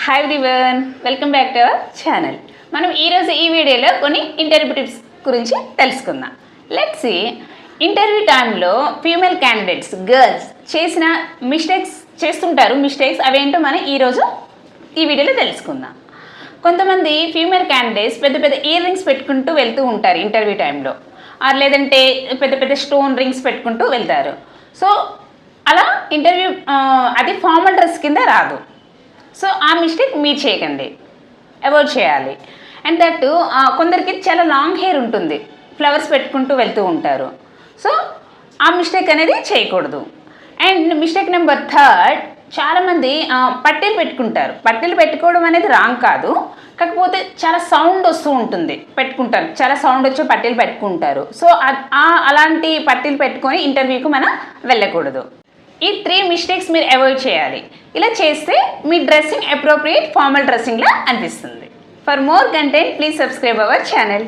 Hi everyone, welcome back to our channel. మనం ఈరోజు ఈ వీడియోలో కొన్ని ఇంటర్వ్యూ టిప్స్ గురించి తెలుసుకుందాం. లెట్స్ సీ, ఇంటర్వ్యూ టైంలో ఫీమేల్ క్యాండిడేట్స్ గర్ల్స్ చేసిన మిస్టేక్స్ అవేంటో మనం ఈరోజు ఈ వీడియోలో తెలుసుకుందాం. కొంతమంది ఫీమేల్ క్యాండిడేట్స్ పెద్ద పెద్ద ఇయర్ రింగ్స్ పెట్టుకుంటూ వెళ్తూ ఉంటారు ఇంటర్వ్యూ టైంలో, లేదంటే పెద్ద పెద్ద స్టోన్ రింగ్స్ పెట్టుకుంటూ వెళ్తారు. సో అలా ఇంటర్వ్యూ అది ఫార్మల్ డ్రెస్ కింద రాదు. సో ఆ మిస్టేక్ మీరు చేయకండి, అవాయిడ్ చేయాలి. అండ్ దట్ కొందరికి చాలా లాంగ్ హెయిర్ ఉంటుంది, ఫ్లవర్స్ పెట్టుకుంటూ వెళ్తూ ఉంటారు. సో ఆ మిస్టేక్ అనేది చేయకూడదు. అండ్ మిస్టేక్ నెంబర్ 3, చాలామంది పట్టీలు పెట్టుకుంటారు. పట్టీలు పెట్టుకోవడం అనేది రాంగ్ కాదు, కాకపోతే చాలా సౌండ్ వస్తూ ఉంటుంది, పెట్టుకుంటారు, చాలా సౌండ్ వచ్చే పట్టీలు పెట్టుకుంటారు. సో అలాంటి పట్టీలు పెట్టుకొని ఇంటర్వ్యూకి మనం వెళ్ళకూడదు. ఈ 3 మిస్టేక్స్ మీరు అవాయిడ్ చేయాలి. ఇలా చేస్తే మీ డ్రెస్సింగ్ అప్రోప్రియేట్ ఫార్మల్ డ్రెస్సింగ్లా అనిపిస్తుంది. For more content please subscribe our channel.